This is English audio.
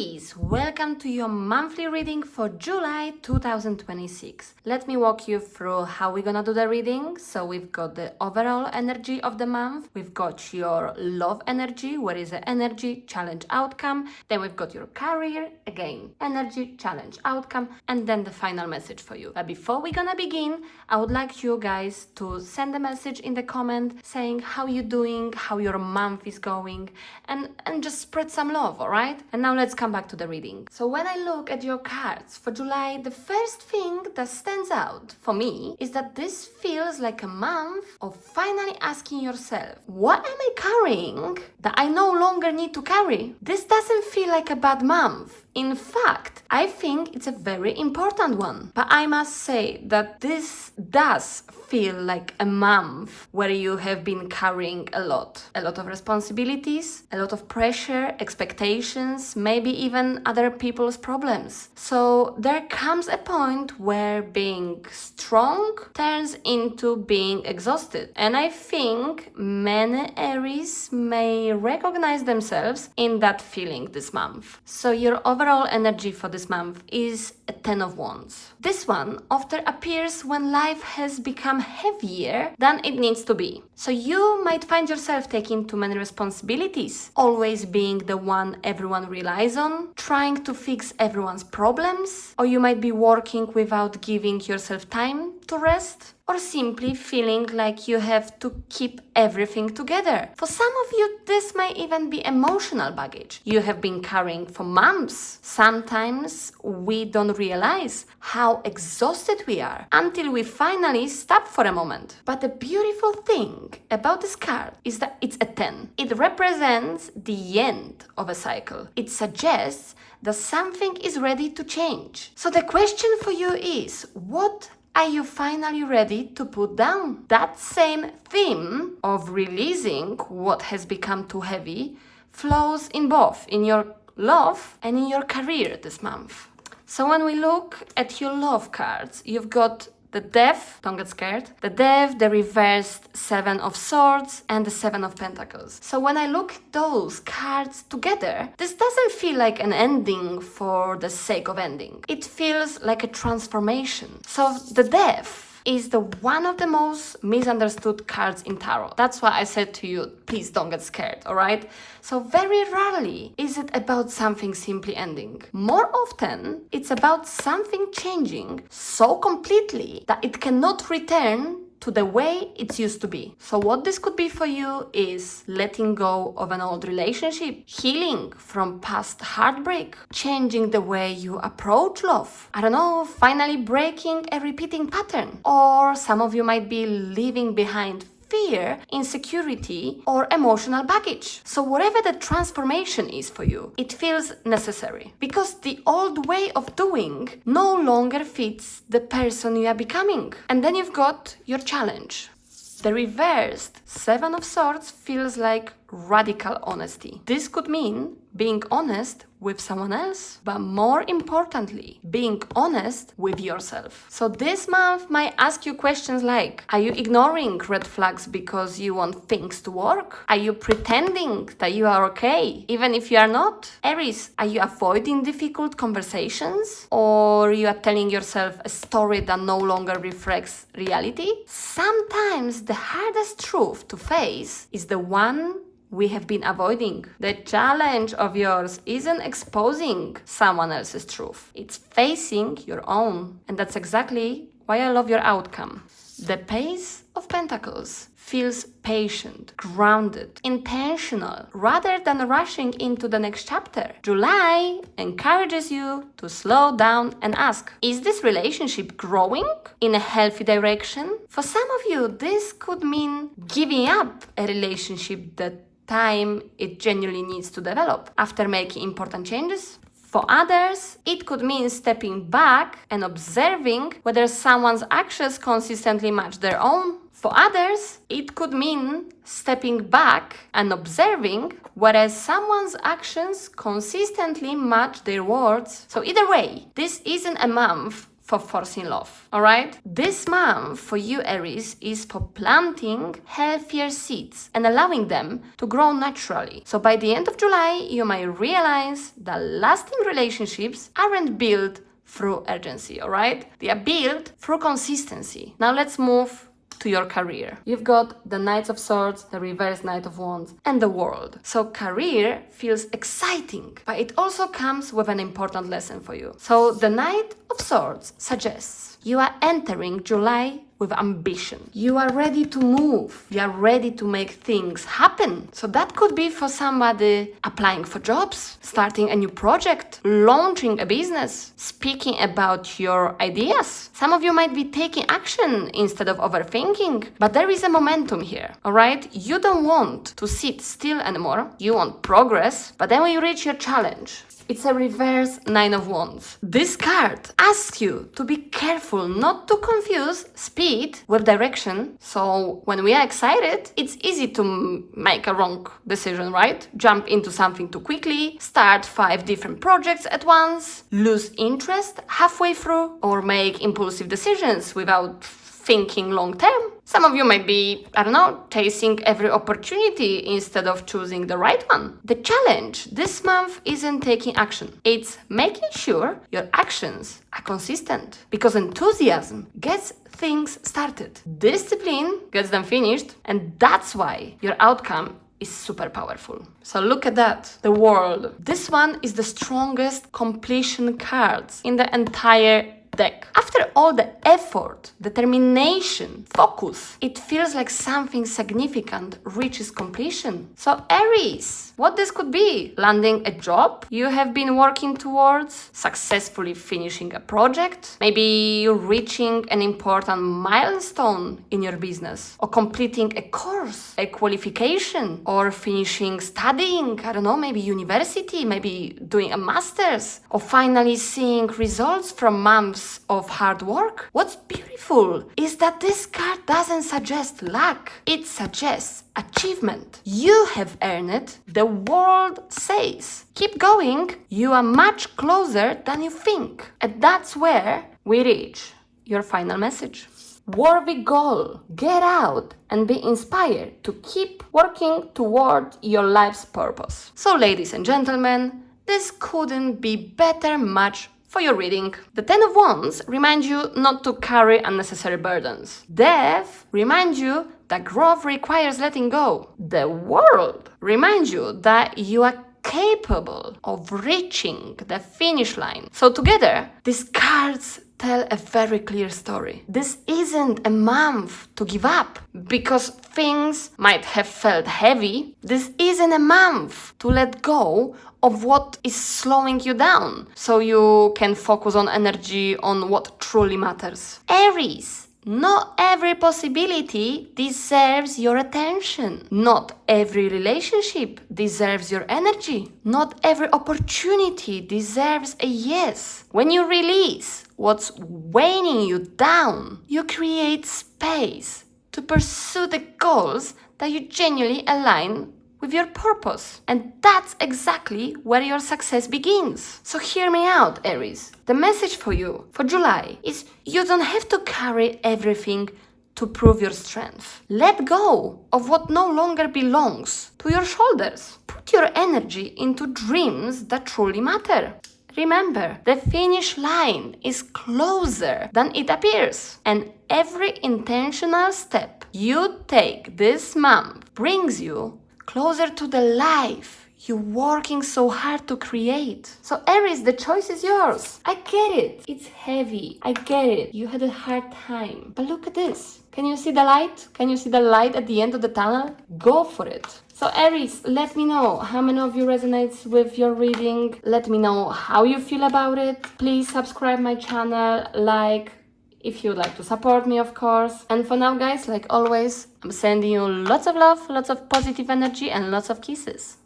Aries, welcome to your monthly reading for July 2026. Let me walk you through how we're gonna do the reading. So we've got the overall energy of the month, we've got your love energy, where is the energy, challenge, outcome, then we've got your career, again, energy, challenge, outcome, and then the final message for you. But before we're gonna begin, I would like you guys to send a message in the comment saying how you're doing, how your month is going, and just spread some love, alright? And now let's come back to the reading. So when I look at your cards for July, the first thing that stands out for me is that this feels like a month of finally asking yourself, what am I carrying that I no longer need to carry? This doesn't feel like a bad month. In fact, I think it's a very important one. But I must say that this does feel like a month where you have been carrying a lot of responsibilities, a lot of pressure, expectations, maybe even other people's problems. So there comes a point where being strong turns into being exhausted. And I think many Aries may recognize themselves in that feeling this month. So your overall energy for this month is a 10 of Wands. This one often appears when life has become heavier than it needs to be. So you might find yourself taking too many responsibilities, always being the one everyone relies on, trying to fix everyone's problems, or you might be working without giving yourself time to rest, or simply feeling like you have to keep everything together. For some of you, this may even be emotional baggage you have been carrying for months. Sometimes we don't realize how exhausted we are until we finally stop for a moment. But the beautiful thing about this card is that it's a 10. It represents the end of a cycle. It suggests that something is ready to change. So the question for you is, what are you finally ready to put down? That same theme of releasing what has become too heavy flows in both in your love and in your career this month. So when we look at your love cards, you've got the Death, don't get scared, the Death, the reversed Seven of Swords, and the Seven of Pentacles. So when I look at those cards together, this doesn't feel like an ending for the sake of ending. It feels like a transformation. So the Death is the one of the most misunderstood cards in tarot. That's why I said to you, please don't get scared, alright? So very rarely is it about something simply ending. More often, it's about something changing so completely that it cannot return to the way it used to be. So what this could be for you is letting go of an old relationship, healing from past heartbreak, changing the way you approach love. I don't know, finally breaking a repeating pattern. Or some of you might be leaving behind fear, insecurity, or emotional baggage. So whatever the transformation is for you, it feels necessary because the old way of doing no longer fits the person you are becoming. And then you've got your challenge. The reversed Seven of Swords feels like radical honesty. This could mean being honest with someone else, but more importantly, being honest with yourself. So this month might ask you questions like, are you ignoring red flags because you want things to work? Are you pretending that you are okay, even if you are not? Aries, are you avoiding difficult conversations? Or you are telling yourself a story that no longer reflects reality? Sometimes the hardest truth to face is the one we have been avoiding. The challenge of yours isn't exposing someone else's truth. It's facing your own. And that's exactly why I love your outcome. The Page of Pentacles feels patient, grounded, intentional, rather than rushing into the next chapter. July encourages you to slow down and ask, is this relationship growing in a healthy direction? For some of you, this could mean giving up a relationship that time it genuinely needs to develop after making important changes. For others, it could mean stepping back and observing whether someone's actions consistently match their own. For others, it could mean stepping back and observing whether someone's actions consistently match their words. So either way, this isn't a month for forcing love, all right? This month for you, Aries, is for planting healthier seeds and allowing them to grow naturally. So by the end of July, you might realize that lasting relationships aren't built through urgency, all right? They are built through consistency. Now let's move to your career. You've got the Knight of Swords, the reverse Knight of Wands, and the World. So career feels exciting, but it also comes with an important lesson for you. So the Knight of Swords suggests you are entering July with ambition. You are ready to move. You are ready to make things happen. So that could be for somebody applying for jobs, starting a new project, launching a business, speaking about your ideas. Some of you might be taking action instead of overthinking, but there is a momentum here, all right? You don't want to sit still anymore. You want progress, but then when you reach your challenge, it's a reverse Nine of Wands. This card asks you to be careful not to confuse speed with direction. So when we are excited, it's easy to make a wrong decision, right? Jump into something too quickly, start 5 different projects at once, lose interest halfway through, or make impulsive decisions without thinking long term. Some of you might be, chasing every opportunity instead of choosing the right one. The challenge this month isn't taking action. It's making sure your actions are consistent, because enthusiasm gets things started. Discipline gets them finished, and that's why your outcome is super powerful. So look at that, the World. This one is the strongest completion cards in the entire deck. After all the effort, determination, focus, it feels like something significant reaches completion. So Aries, what this could be? Landing a job you have been working towards, successfully finishing a project, maybe you're reaching an important milestone in your business, or completing a course, a qualification, or finishing studying, maybe university, maybe doing a master's, or finally seeing results from months of hard work. What's beautiful is that this card doesn't suggest luck, it suggests achievement. You have earned it. The World says, keep going, you are much closer than you think. And that's where we reach your final message. Worthy goal. Get out and be inspired to keep working toward your life's purpose. So ladies and gentlemen, this couldn't be better match for your reading. The Ten of Wands reminds you not to carry unnecessary burdens. Death reminds you that growth requires letting go. The World reminds you that you are capable of reaching the finish line. So together, these cards tell a very clear story. This isn't a month to give up because things might have felt heavy. This isn't a month to let go of what is slowing you down so you can focus on energy on what truly matters. Aries, not every possibility deserves your attention. Not every relationship deserves your energy. Not every opportunity deserves a yes. When you release what's weighing you down, you create space to pursue the goals that you genuinely align with your purpose. And that's exactly where your success begins. So hear me out, Aries. The message for you for July is you don't have to carry everything to prove your strength. Let go of what no longer belongs to your shoulders. Put your energy into dreams that truly matter. Remember, the finish line is closer than it appears, and every intentional step you take this month brings you closer to the life you're working so hard to create. So Aries, the choice is yours. I get it. It's heavy. I get it. You had a hard time. But look at this. Can you see the light? Can you see the light at the end of the tunnel? Go for it. So Aries, let me know how many of you resonates with your reading. Let me know how you feel about it. Please subscribe my channel, like, if you'd like to support me, of course. And for now, guys, like always, I'm sending you lots of love, lots of positive energy, and lots of kisses.